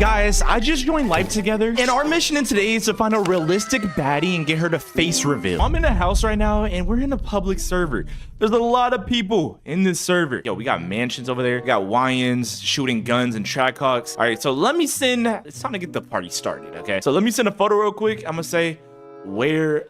Guys, I just joined LifeTogether, and our mission in today is to find a realistic baddie and get her to face reveal. I'm in a house right now, and we're in a public server. There's a lot of people in this server. Yo, we got mansions over there. We got YNs shooting guns and trackhawks. All right, so let me send, it's time to get the party started, okay? So let me send a photo real quick. I'm gonna say, where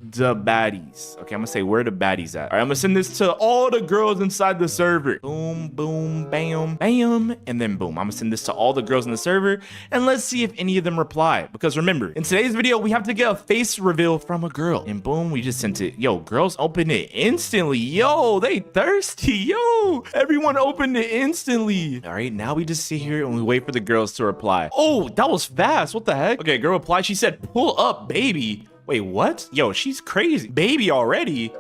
the baddies. Okay, I'm gonna say where the baddies at. All right, I'm gonna send this to all the girls inside the server. Boom, boom, bam, bam, and then boom. I'm gonna send this to all the girls in the server, and let's see if any of them reply. Because remember, in today's video, we have to get a face reveal from a girl. And boom, we just sent it. Yo, girls open it instantly. Yo, they thirsty. Yo, everyone opened it instantly. All right, now we just sit here and we wait for the girls to reply. Oh, that was fast. What the heck? Okay, girl replied. She said, pull up, baby. Wait, what? Yo, she's crazy. Baby already?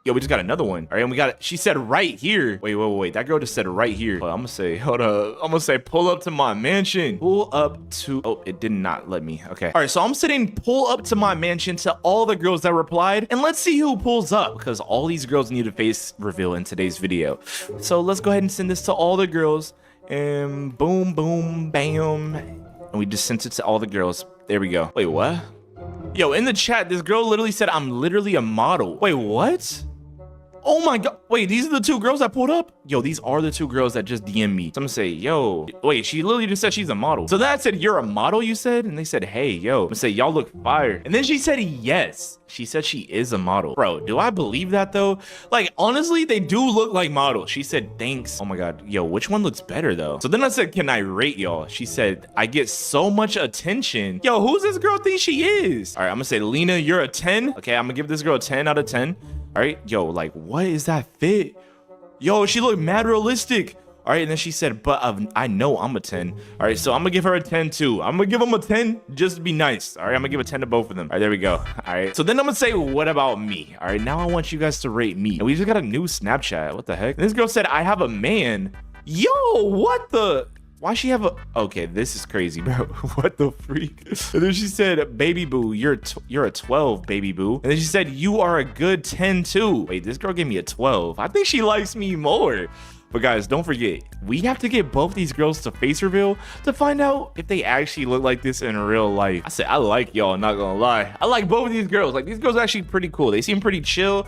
Yo, we just got another one. All right, and we got it. She said right here. Wait. That girl just said right here. Oh, I'm gonna say, hold up. I'm gonna say pull up to my mansion. Pull up to, oh, it did not let me. Okay. All right, so I'm sitting pull up to my mansion to all the girls that replied. And let's see who pulls up because all these girls need a face reveal in today's video. So let's go ahead and send this to all the girls. And boom, boom, bam. And we just sent it to all the girls. There we go. Wait, what? Yo, in the chat, this girl literally said, I'm literally a model. Wait, what? Oh my God. Wait, these are the two girls that pulled up? Yo, these are the two girls that just DM'd me. So I'm gonna say, yo, wait, she literally just said she's a model. So then I said, you're a model, you said? And they said, hey, yo. I'm gonna say, y'all look fire. And then she said, yes. She said she is a model. Bro, do I believe that though? Like, honestly, they do look like models. She said, thanks. Oh my God. Yo, which one looks better though? So then I said, can I rate y'all? She said, I get so much attention. Yo, who's this girl think she is? All right, I'm gonna say, Lena, you're a 10. Okay, I'm gonna give this girl a 10 out of 10. All right, yo, like, what is that fit? Yo, she looked mad realistic. All right, and then she said, but I know I'm a 10. All right, so I'm gonna give her a 10 too. I'm gonna give them a 10 just to be nice. All right, I'm gonna give a 10 to both of them. All right, there we go. All right, so then I'm gonna say, what about me? All right, now I want you guys to rate me. And we just got a new Snapchat. What the heck? And this girl said, I have a man. Yo, what the? Why she have a, okay, this is crazy, bro. What the freak? And then she said, baby boo, you're a 12, baby boo. And then she said, you are a good 10 too. Wait, this girl gave me a 12. I think she likes me more. But guys, don't forget, we have to get both these girls to face reveal to find out if they actually look like this in real life. I said, I like y'all, not gonna lie. I like both of these girls. Like, these girls are actually pretty cool. They seem pretty chill,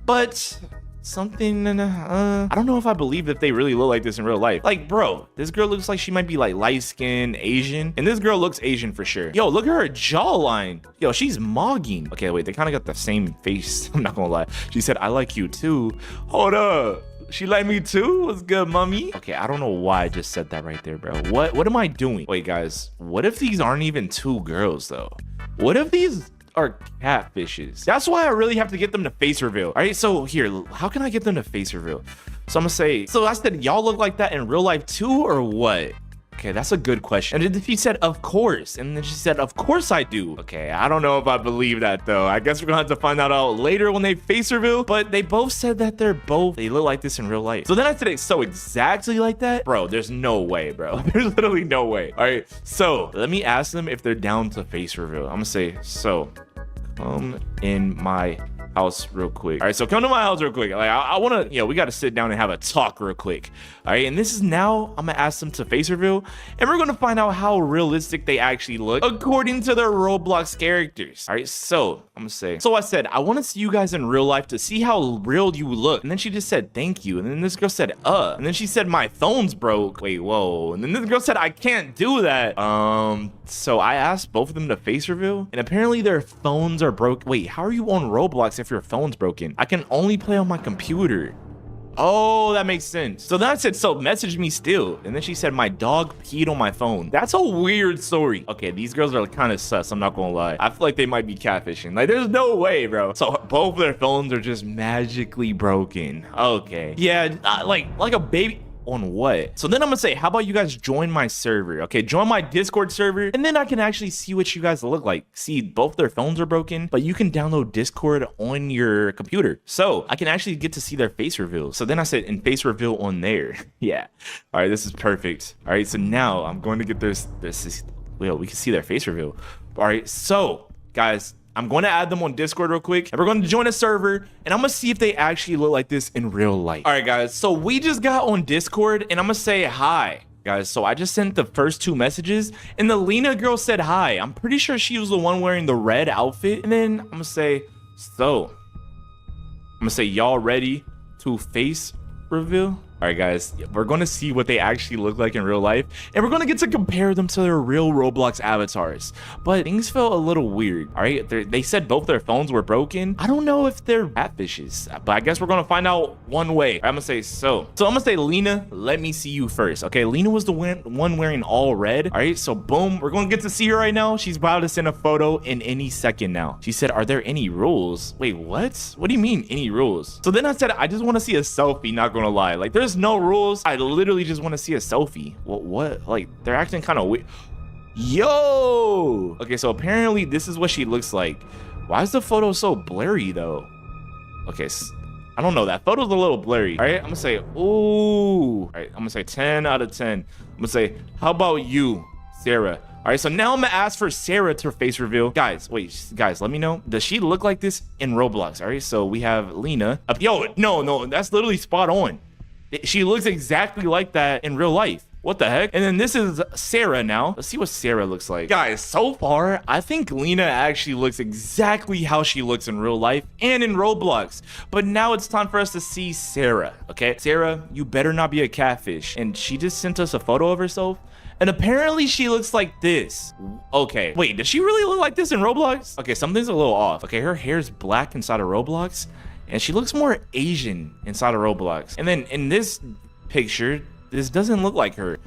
but something, I don't know if I believe that they really look like this in real life. Like, bro, this girl looks like she might be like light-skinned Asian, and this girl looks Asian for sure. Yo, look at her jawline. Yo, she's mogging. Okay, wait, they kind of got the same face. I'm not gonna lie. She said, I like you too. Hold up. She like me too? What's good, mommy? Okay, I don't know why I just said that right there, bro. What am I doing? Wait, guys, what if these aren't even two girls though? What if these are catfishes? That's why I really have to get them to face reveal. All right, so here, how can I get them to face reveal? So I'm gonna say, so I said, y'all look like that in real life too, or what? Okay, that's a good question. And then she said, of course. And then she said, of course I do. Okay, I don't know if I believe that though. I guess we're gonna have to find that out later when they face reveal. But they both said that they look like this in real life. So then I said, it's so exactly like that? Bro, there's no way, bro. There's literally no way. All right, so let me ask them if they're down to face reveal. I'm gonna say, so come in my house real quick. All right, so come to my house real quick. Like, I want to, we got to sit down and have a talk real quick. All right, and this is now, I'm gonna ask them to face reveal, and we're gonna find out how realistic they actually look according to their Roblox characters. All right, so I'm gonna say, so I said, I want to see you guys in real life to see how real you look. And then she just said, thank you. And then this girl said, and then she said, my phone's broke. Wait, whoa. And then this girl said, I can't do that. So I asked both of them to face reveal, and apparently their phones are broke. Wait, how are you on Roblox if your phone's broken? I can only play on my computer. Oh, that makes sense. So then I said, so message me still. And then she said, my dog peed on my phone. That's a weird story. Okay, these girls are kind of sus, I'm not gonna lie. I feel like they might be catfishing. Like, there's no way, bro. So both of their phones are just magically broken. Okay. Yeah, like a baby. On what? So then I'm gonna say, how about you guys join my server? Okay, join my Discord server, and then I can actually see what you guys look like. See, both their phones are broken, but you can download Discord on your computer, so I can actually get to see their face reveals. So then I said, and face reveal on there. Yeah. All right, this is perfect. All right, so now I'm going to get this. Well, we can see their face reveal. All right, so guys, I'm going to add them on Discord real quick, and we're going to join a server, and I'm going to see if they actually look like this in real life. All right, guys, so we just got on Discord, and I'm going to say hi. Guys, so I just sent the first 2 messages and the Lena girl said hi. I'm pretty sure she was the one wearing the red outfit. And then I'm gonna say, so I'm gonna say, y'all ready to face reveal? All right, guys, we're going to see what they actually look like in real life, and we're going to get to compare them to their real Roblox avatars. But things felt a little weird. All right, they said both their phones were broken. I don't know if they're catfishes, but I guess we're going to find out one way. I'm going to say, so I'm going to say, Lena, let me see you first. Okay, Lena was the one wearing all red. All right, so boom, we're going to get to see her right now. She's about to send a photo in any second now. She said, are there any rules? Wait, what? What do you mean any rules? So then I said, I just want to see a selfie, not going to lie. Like, there's no rules. I literally just want to see a selfie. What? Like, they're acting kind of weird. Yo! Okay, so apparently this is what she looks like. Why is the photo so blurry though? Okay, I don't know. That photo's a little blurry. All right, I'm gonna say, ooh. All right, I'm gonna say 10 out of 10. I'm gonna say, how about you, Sarah? All right, so now I'm gonna ask for Sarah to face reveal. Guys, wait, guys, let me know. Does she look like this in Roblox? All right, so we have Lena. Yo, no, that's literally spot on. She looks exactly like that in real life. What the heck? And then this is Sarah now. Let's see what Sarah looks like. Guys, so far, I think Lena actually looks exactly how she looks in real life and in Roblox. But now it's time for us to see Sarah, okay? Sarah, you better not be a catfish. And she just sent us a photo of herself. And apparently she looks like this. Okay, wait, does she really look like this in Roblox? Okay, something's a little off. Okay, her hair's black inside of Roblox. And she looks more Asian inside of Roblox. And then in this picture, this doesn't look like her.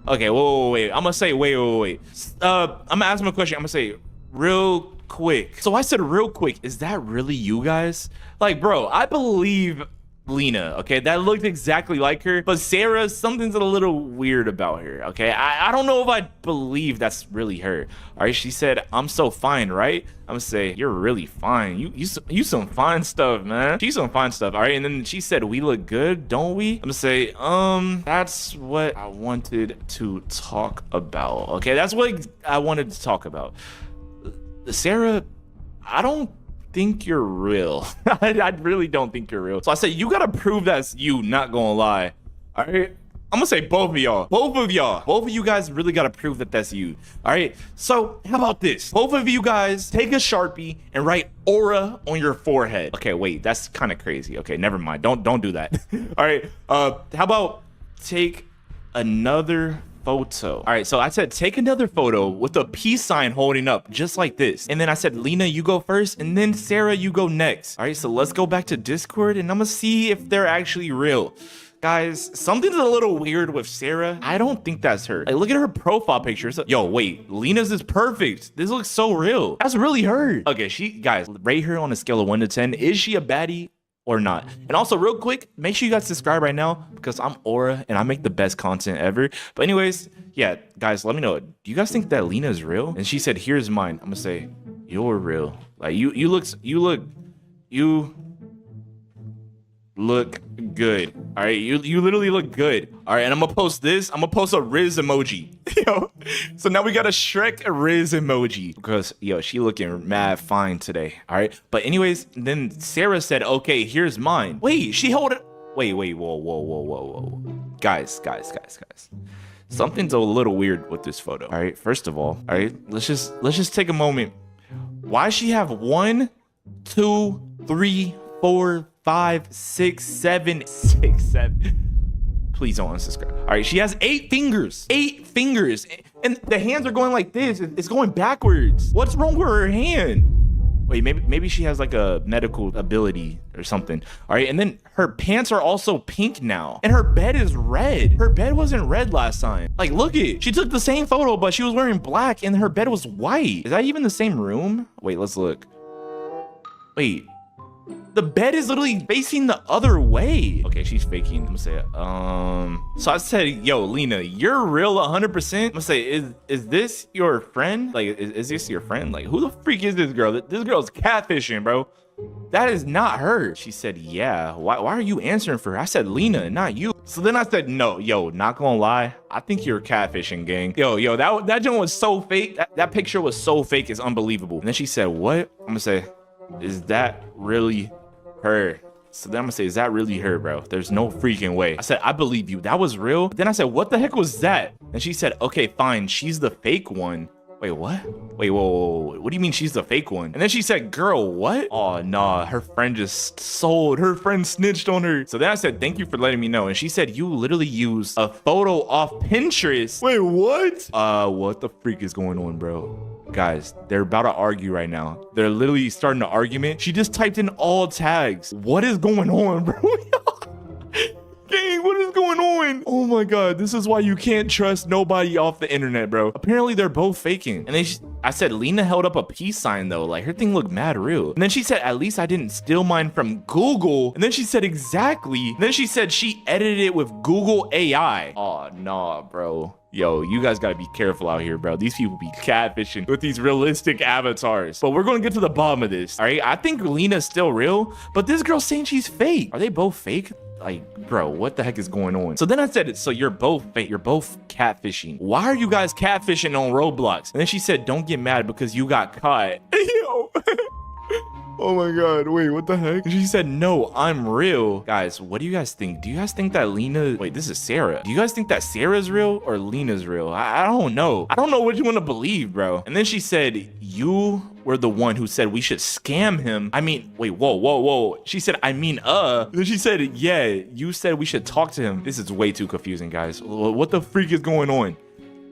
Okay, wait. I'm gonna say, wait. I'm gonna ask him a question. I'm gonna say, real quick. So I said real quick. Is that really you guys? Like, bro, I believe Lena, okay? That looked exactly like her. But Sarah, something's a little weird about her, okay? I don't know if I believe that's really her. All right, she said, I'm so fine, right? I'm gonna say, you're really fine. You some fine stuff, man. She's some fine stuff. All right, and then she said, we look good, don't we? I'm gonna say, that's what I wanted to talk about. Okay, that's what I wanted to talk about. Sarah, I don't think you're real. I really don't think you're real. So I said, you gotta prove that's you, not gonna lie. All right, I'm gonna say both of you guys really gotta prove that that's you. All right, so how about this? Both of you guys take a Sharpie and write aura on your forehead. Okay, wait, that's kind of crazy. Okay, never mind, don't do that. All right, how about take another photo. All right, so I said take another photo with a peace sign holding up just like this. And then I said, Lena, you go first, and then Sarah, you go next. All right, so let's go back to Discord and I'm gonna see if they're actually real. Guys, something's a little weird with Sarah. I don't think that's her. Like, look at her profile picture. Yo, wait, Lena's is perfect. This looks so real. That's really her. Okay, guys, rate her on a scale of 1 to 10. Is she a baddie or not? And also, real quick, make sure you guys subscribe right now because I'm Aura and I make the best content ever. But anyways, yeah, guys, let me know. Do you guys think that Lena is real? And she said, here's mine. I'm gonna say, you're real. Like, you look good. All right, you literally look good. All right, and I'm gonna post this. I'm gonna post a Riz emoji. Yo, so now we got a Shrek Riz emoji because yo, she looking mad fine today. All right, but anyways, then Sarah said, okay, here's mine. Wait, she held it. Wait, whoa. Guys. Something's a little weird with this photo. All right, first of all, all right, let's just take a moment. Why she have 1, 2, 3, 4, 5, 6, 7. Please don't unsubscribe. All right, she has 8 fingers. 8 fingers. And the hands are going like this. It's going backwards. What's wrong with her hand? Wait, maybe she has like a medical ability or something. All right, and then her pants are also pink now. And her bed is red. Her bed wasn't red last time. Like, look it. She took the same photo, but she was wearing black and her bed was white. Is that even the same room? Wait, let's look. Wait. The bed is literally facing the other way. Okay, she's faking. I'm gonna say, so I said, yo, Lena, you're real 100%. I'm gonna say, is this your friend? Like, is this your friend? Like, who the freak is this girl? This girl's catfishing, bro. That is not her. She said, yeah. Why are you answering for her? I said, Lena, not you. So then I said, no, yo, not gonna lie. I think you're catfishing, gang. Yo, that joint was so fake. That picture was so fake, it's unbelievable. And then she said, what? I'm gonna say, is that really her? So then I'm gonna say, is that really her, bro? There's no freaking way. I said, I believe you. That was real. Then I said, what the heck was that? And she said, okay, fine. She's the fake one. Wait, what? Wait, whoa. What do you mean she's the fake one? And then she said, girl, what? Oh, nah, her friend just sold. Her friend snitched on her. So then I said, thank you for letting me know. And she said, you literally used a photo off Pinterest. Wait, what? What the freak is going on, bro? Guys, they're about to argue right now. They're literally starting an argument. She just typed in all tags. What is going on, bro? Gang, what is going on? Oh my god, this is why you can't trust nobody off the internet, bro. Apparently they're both faking. And then I said Lena held up a peace sign though, like her thing looked mad real. And then she said, at least I didn't steal mine from Google. And then she said, exactly. And then she said she edited it with Google AI. Oh nah, bro. Yo, you guys gotta be careful out here, bro. These people be catfishing with these realistic avatars. But we're gonna get to the bottom of this, all right? I think Lena's still real, but this girl's saying she's fake. Are they both fake? Like, bro, what the heck is going on? So then I said, so you're both fake. You're both catfishing. Why are you guys catfishing on Roblox? And then she said, don't get mad because you got caught. Yo. Oh my god, wait, what the heck? She said, no, I'm real. Guys, what do you guys think? Do you guys think that Lena... Wait, this is Sarah. Do you guys think that Sarah's real or Lena's real? I don't know. I don't know what you want to believe, bro. And then she said, you were the one who said we should scam him. I mean, wait, whoa. She said, I mean, And then she said, yeah, you said we should talk to him. This is way too confusing, guys. What the freak is going on?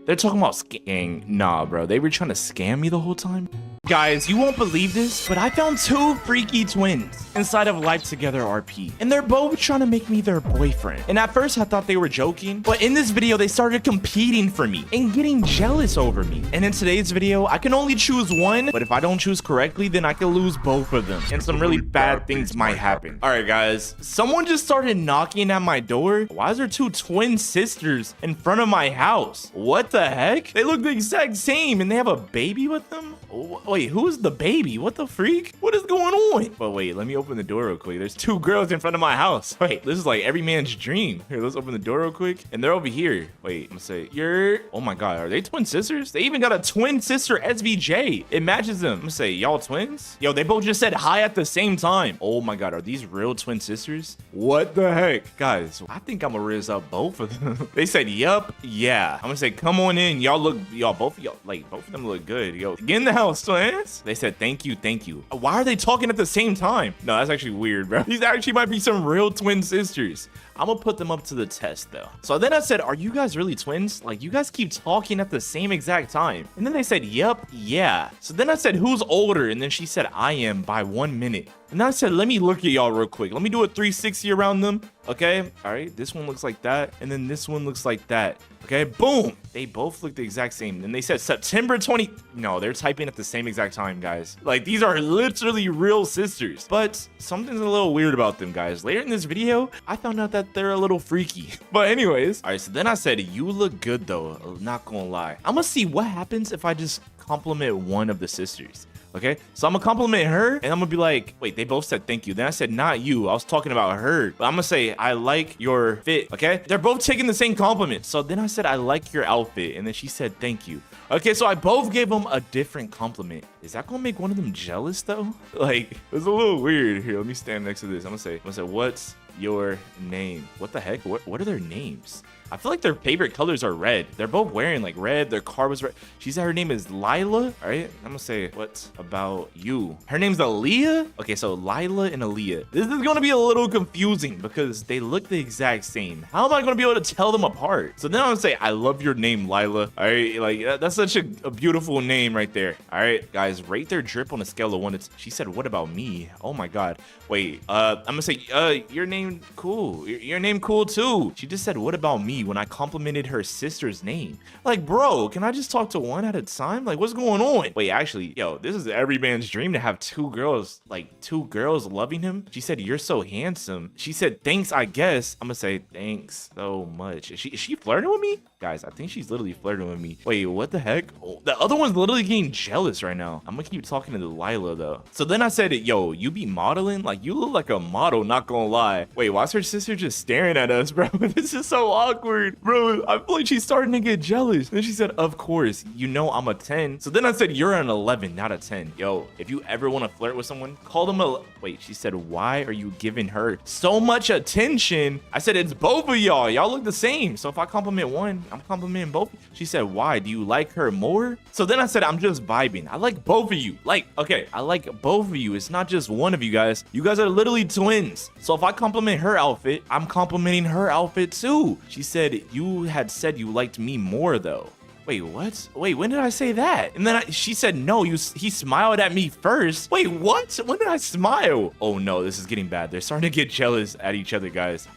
They're talking about scam. Nah, bro. They were trying to scam me the whole time. Guys, you won't believe this, but I found two freaky twins inside of LifeTogether RP, and they're both trying to make me their boyfriend. And at first I thought they were joking, but in this video they started competing for me and getting jealous over me. And in today's video I can only choose one, but if I don't choose correctly then I can lose both of them and some really bad things might happen. All right guys, someone just started knocking at my door. Why is there two twin sisters in front of my house? What the heck? They look the exact same and they have a baby with them. Wait, who is the baby? What the freak? What is going on? But wait, let me open the door real quick. There's two girls in front of my house. Wait, this is like every man's dream. Here, let's open the door real quick. And they're over here. Wait, I'm gonna say, oh my god, are they twin sisters? They even got a twin sister SVJ. It matches them. I'm gonna say, y'all twins? Yo, they both just said hi at the same time. Oh my god, are these real twin sisters? What the heck? Guys, I think I'm gonna raise up both of them. They said, yup, yeah. I'm gonna say, come on in. Both of them look good. Yo, get in the house, twins. They said, thank you. Why are they talking at the same time? No, that's actually weird, bro. These actually might be some real twin sisters. I'm gonna put them up to the test though. So then I said, are you guys really twins? Like, you guys keep talking at the same exact time. And then they said, yep, yeah. So then I said, who's older? And then she said, I am by 1 minute. And then I said, let me look at y'all real quick. Let me do a 360 around them. Okay, all right, this one looks like that. And then this one looks like that. Okay, boom. They both look the exact same. And they said September 20. No, they're typing at the same exact time, guys. Like, these are literally real sisters. But something's a little weird about them, guys. Later in this video, I found out that they're a little freaky. But anyways, all right, so then I said, you look good though, not gonna lie. I'm gonna see what happens if I just compliment one of the sisters. Okay, so I'm gonna compliment her and I'm gonna be like, wait, they both said thank you. Then I said, not you, I was talking about her. But I'm gonna say, I like your fit. Okay, they're both taking the same compliment. So then I said, I like your outfit. And then she said, thank you. Okay, so I both gave them a different compliment. Is that gonna make one of them jealous though? Like, it's a little weird. Here, let me stand next to this. I'm gonna say, what's your name? What the heck? What are their names? I feel like their favorite colors are red. They're both wearing like red. Their car was red. She said her name is Lila. All right, I'm gonna say, what about you? Her name's Aaliyah. Okay, so Lila and Aaliyah. This is gonna be a little confusing because they look the exact same. How am I gonna be able to tell them apart? So then I'm gonna say, I love your name, Lila. All right, like that's such a beautiful name right there. All right, guys, rate their drip on a scale of 1 to 10. She said, what about me? Oh my god. Wait, I'm gonna say, your name cool. Your name cool too. She just said, what about me? When I complimented her sister's name. Like, bro, can I just talk to one at a time? Like, what's going on? Wait, actually, yo, this is every man's dream to have two girls loving him. She said, you're so handsome. She said, thanks, I guess. I'm gonna say, thanks so much. Is she flirting with me? Guys, I think she's literally flirting with me. Wait, what the heck? Oh, the other one's literally getting jealous right now. I'm gonna keep talking to Delilah though. So then I said, yo, you be modeling? Like, you look like a model, not gonna lie. Wait, why's her sister just staring at us, bro? This is so awkward. awkward, bro. I feel like she's starting to get jealous. Then she said, of course, you know I'm a 10. So then I said, you're an 11, not a 10. Yo, if you ever want to flirt with someone, call them a... Wait, she said, why are you giving her so much attention? I said, it's both of y'all. Y'all look the same. So if I compliment one, I'm complimenting both. She said, why? Do you like her more? So then I said, I'm just vibing. I like both of you. Like, okay, I like both of you. It's not just one of you guys. You guys are literally twins. So if I compliment her outfit, I'm complimenting her outfit too. She said, you had said you liked me more though. Wait, what? Wait, when did I say that? And then she said, no, he smiled at me first. Wait, what? When did I smile? Oh no, this is getting bad. They're starting to get jealous at each other, guys.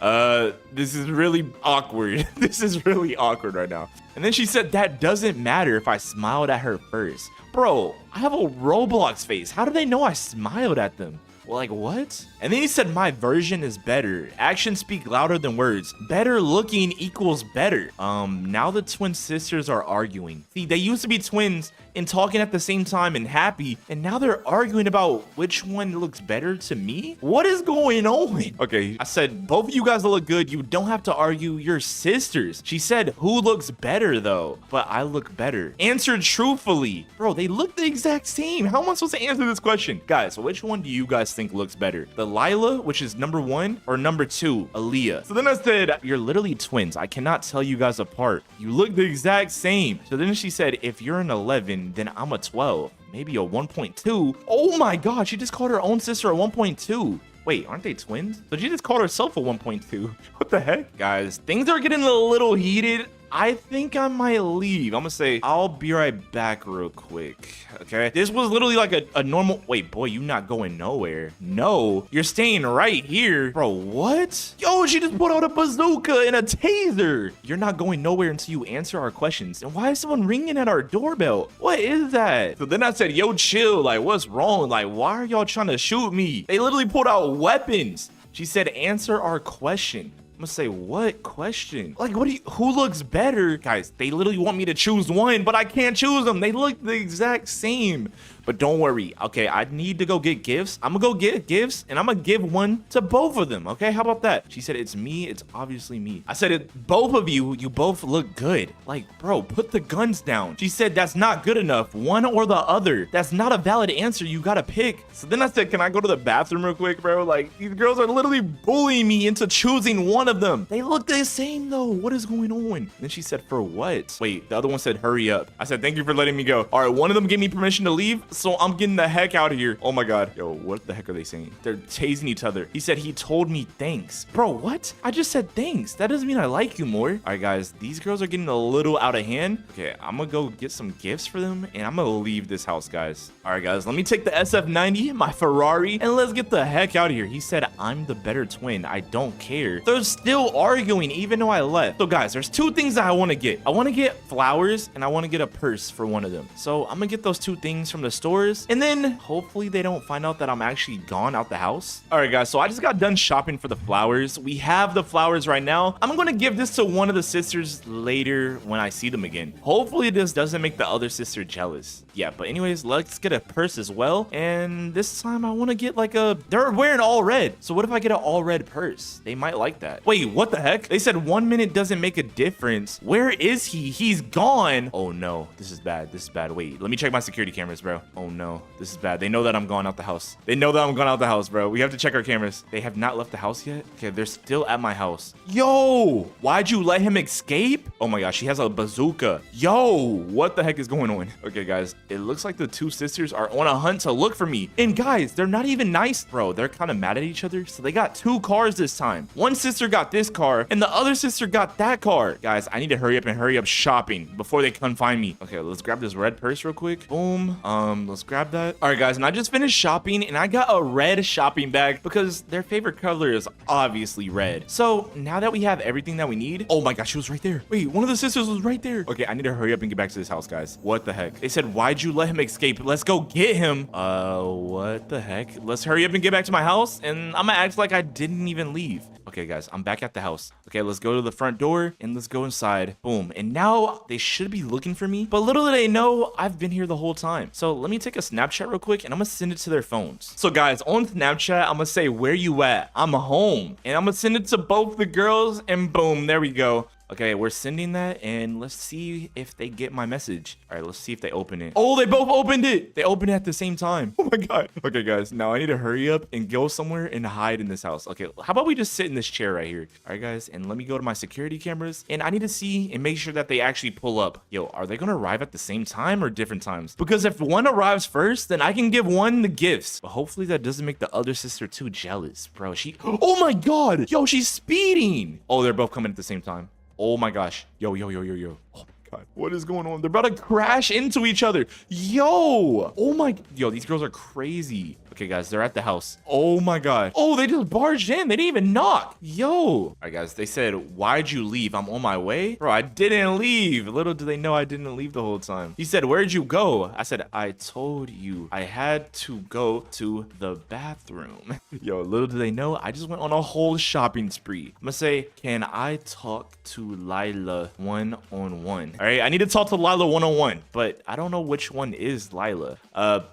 This is really awkward. This is really awkward right now. And then she said, that doesn't matter if I smiled at her first. Bro, I have a Roblox face. How do they know I smiled at them? Well, like, what? And then he said, my version is better. Actions speak louder than words. Better looking equals better. Now the twin sisters are arguing. See, they used to be twins and talking at the same time and happy, and now they're arguing about which one looks better to me? What is going on? Okay, I said, both of you guys look good. You don't have to argue. You're sisters. She said, who looks better though? But I look better. Answer truthfully. Bro, they look the exact same. How am I supposed to answer this question? Guys, which one do you guys think looks better? The Lila, which is number 1, or number 2, Aaliyah? So then I said, you're literally twins. I cannot tell you guys apart. You look the exact same. So then she said, if you're an 11, then I'm a 12, maybe a 1.2. Oh my god, she just called her own sister a 1.2. Wait, aren't they twins? So she just called herself a 1.2. What the heck? Guys, things are getting a little heated. I think I might leave. I'm gonna say, I'll be right back real quick. Okay, this was literally like a normal... Wait, boy, you not going nowhere. No, you're staying right here. Bro, what? Yo, she just put out a bazooka and a taser. You're not going nowhere until you answer our questions. And why is someone ringing at our doorbell? What is that? So then I said, yo, chill. Like, what's wrong? Like, why are y'all trying to shoot me? They literally pulled out weapons. She said, answer our question. I'm gonna say, what question? Like, who looks better? Guys, they literally want me to choose one, but I can't choose them. They look the exact same. But don't worry. Okay, I need to go get gifts. I'm gonna go get gifts, and I'm gonna give one to both of them. Okay, how about that? She said, it's me. It's obviously me. I said, both of you both look good. Like, bro, put the guns down. She said, that's not good enough. One or the other. That's not a valid answer. You gotta pick. So then I said, can I go to the bathroom real quick, bro? Like, these girls are literally bullying me into choosing one of them. They look the same, though. What is going on? And then she said, for what? Wait, the other one said, hurry up. I said, thank you for letting me go. All right, one of them gave me permission to leave, so I'm getting the heck out of here. Oh my god. Yo, what the heck are they saying? They're tasing each other. He said he told me thanks. Bro, what? I just said thanks. That doesn't mean I like you more. All right, guys, these girls are getting a little out of hand. Okay, I'm gonna go get some gifts for them, and I'm gonna leave this house, guys. All right, guys, let me take the SF90, my Ferrari, and let's get the heck out of here. He said, I'm the better twin. I don't care. They're still arguing even though I left. So, guys, there's two things that I want to get. I want to get flowers, and I want to get a purse for one of them. So, I'm gonna get those two things from the stores, and then hopefully they don't find out that I'm actually gone out the house. All right, guys, so I just got done shopping for the flowers. We have the flowers right now. I'm gonna give this to one of the sisters later when I see them again. Hopefully this doesn't make the other sister jealous. Yeah, but anyways, let's get a purse as well. And this time I want to get like they're wearing all red. So what if I get an all red purse? They might like that. Wait, what the heck? They said 1 minute doesn't make a difference. Where is he? He's gone. Oh no, this is bad. This is bad. Wait, let me check my security cameras, bro. Oh no, this is bad. They know that I'm gone out the house. They know that I'm gone out the house, bro. We have to check our cameras. They have not left the house yet. Okay, they're still at my house. Yo, why'd you let him escape? Oh my gosh, he has a bazooka. Yo, what the heck is going on? Okay, guys, it looks like the two sisters are on a hunt to look for me. And guys, they're not even nice, bro. They're kind of mad at each other. So they got two cars this time. One sister got this car and the other sister got that car. Guys, I need to hurry up shopping before they come find me. Okay, let's grab this red purse real quick. Boom. Let's grab that. All right, guys, and I just finished shopping and I got a red shopping bag because their favorite color is obviously red. So now that we have everything that we need. Oh my gosh, she was right there. Wait, one of the sisters was right there. Okay, I need to hurry up and get back to this house, guys. What the heck? They said, why'd you let him escape? Let's go get him. What the heck? Let's hurry up and get back to my house and I'm gonna act like I didn't even leave. Okay, guys, I'm back at the house. Okay, let's go to the front door and let's go inside. Boom. And now they should be looking for me, but little do they know I've been here the whole time. So let me take a Snapchat real quick and I'm gonna send it to their phones. So guys, on Snapchat, I'm gonna say, where you at? I'm home. And I'm gonna send it to both the girls and boom, there we go. Okay, we're sending that, and let's see if they get my message. All right, let's see if they open it. Oh, they both opened it. They opened it at the same time. Oh my God. Okay, guys, now I need to hurry up and go somewhere and hide in this house. Okay, how about we just sit in this chair right here? All right, guys, and let me go to my security cameras, and I need to see and make sure that they actually pull up. Yo, are they gonna arrive at the same time or different times? Because if one arrives first, then I can give one the gifts. But hopefully that doesn't make the other sister too jealous, bro. Oh my God. Yo, she's speeding. Oh, they're both coming at the same time. Oh my gosh. Yo. Oh my God. What is going on? They're about to crash into each other. Yo. Oh my. Yo, these girls are crazy. Okay, guys, they're at the house. Oh my God. Oh, they just barged in. They didn't even knock. Yo. All right, guys, they said, why'd you leave? I'm on my way. Bro, I didn't leave. Little do they know I didn't leave the whole time. He said, where'd you go? I said, I told you I had to go to the bathroom. Yo, little do they know, I just went on a whole shopping spree. I'm gonna say, can I talk to Lila one-on-one? All right, I need to talk to Lila one-on-one, but I don't know which one is Lila.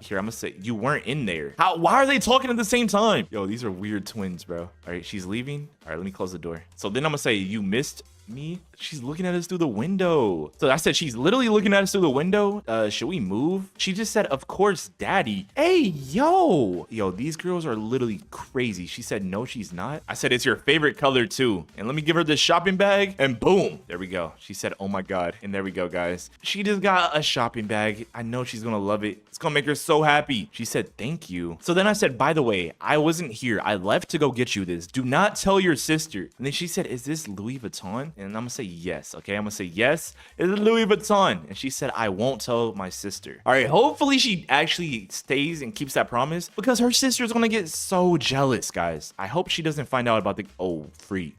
Here, I'm gonna say, you weren't in there. Why are they talking at the same time? Yo, these are weird twins, bro. All right, she's leaving. All right, let me close the door. So then I'm gonna say, you missed me? She's looking at us through the window. So I said she's literally looking at us through the window. Should we move? She just said, of course, daddy. Hey, yo, these girls are literally crazy. She said, no, she's not. I said, it's your favorite color too. And let me give her this shopping bag, and boom, there we go. She said, oh my God. And there we go, guys. She just got a shopping bag. I know she's gonna love it. It's gonna make her so happy. She said, thank you. So then I said, by the way, I wasn't here. I left to go get you this. Do not tell your sister. And then she said, is this Louis Vuitton? And I'm gonna say yes. Okay, I'm gonna say yes, it's Louis Vuitton. And she said, I won't tell my sister. All right, hopefully she actually stays and keeps that promise, because her sister's gonna get so jealous, guys. I hope she doesn't find out about the freak.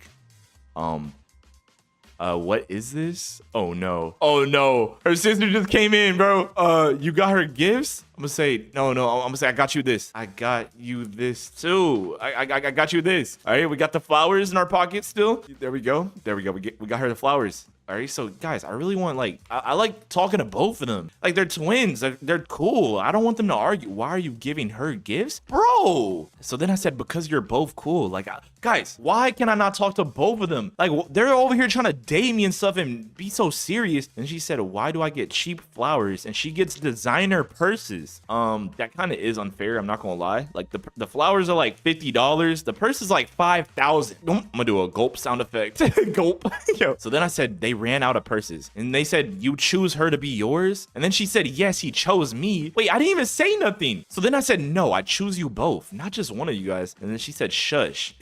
What is this? Oh no, her sister just came in, bro. You got her gifts? I'm gonna say no. I'm gonna say I got you this. I got you this too. I got you this. All right, we got the flowers in our pocket still. There we go. We got her the flowers. All right, so guys, I really want, like, I like talking to both of them. Like, they're twins. They're cool. I don't want them to argue. Why are you giving her gifts? Bro. So then I said, because you're both cool. Like, guys, why can I not talk to both of them? Like, they're over here trying to date me and stuff and be so serious. And she said, why do I get cheap flowers? And she gets designer purses. That kind of is unfair. I'm not gonna lie. Like, the flowers are like $50. The purse is like $5,000. I'm gonna do a gulp sound effect. Gulp. Yo. So then I said, they ran out of purses, and they said, you choose her to be yours? And then she said, yes, he chose me. Wait, I didn't even say nothing. So then I said, no, I choose you both, not just one of you guys. And then she said, shush,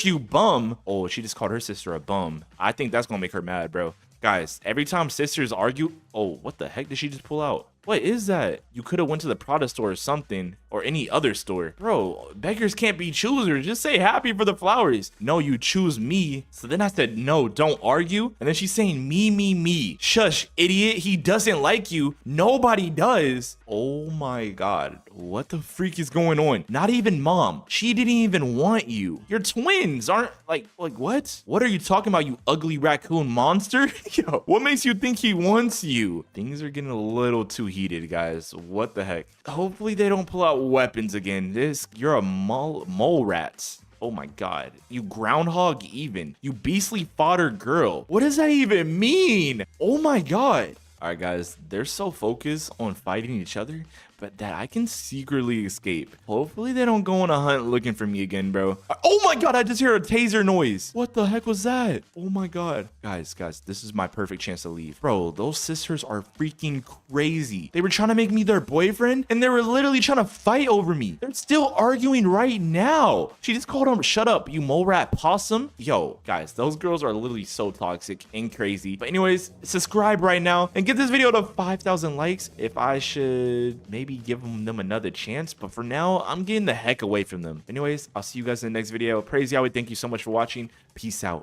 you bum. Oh, she just called her sister a bum. I think that's gonna make her mad, bro. Guys, every time sisters argue, oh, what the heck did she just pull out? What is that? You could have went to the Prada store or something, or any other store. Bro, beggars can't be choosers. Just say happy for the flowers. No, you choose me. So then I said, no, don't argue. And then she's saying me. Shush, idiot. He doesn't like you. Nobody does. Oh my God. What the freak is going on? Not even mom. She didn't even want you. Your twins aren't like what? What are you talking about, you ugly raccoon monster? Yo, what makes you think he wants you? Things are getting a little too heated, guys. What the heck? Hopefully they don't pull out weapons again. You're a mole rat. Oh my God. You groundhog even. You beastly fodder girl. What does that even mean? Oh my God. All right, guys, they're so focused on fighting each other, but that I can secretly escape. Hopefully they don't go on a hunt looking for me again, bro. Oh my God, I just hear a taser noise. What the heck was that? Oh my God. Guys, this is my perfect chance to leave. Bro, those sisters are freaking crazy. They were trying to make me their boyfriend, and they were literally trying to fight over me. They're still arguing right now. She just called him, shut up, you mole rat possum. Yo, guys, those girls are literally so toxic and crazy. But anyways, subscribe right now and get this video to 5,000 likes if I should maybe give them another chance. But for now, I'm getting the heck away from them. Anyways, I'll see you guys in the next video. Praise Yahweh. Thank you so much for watching. Peace out.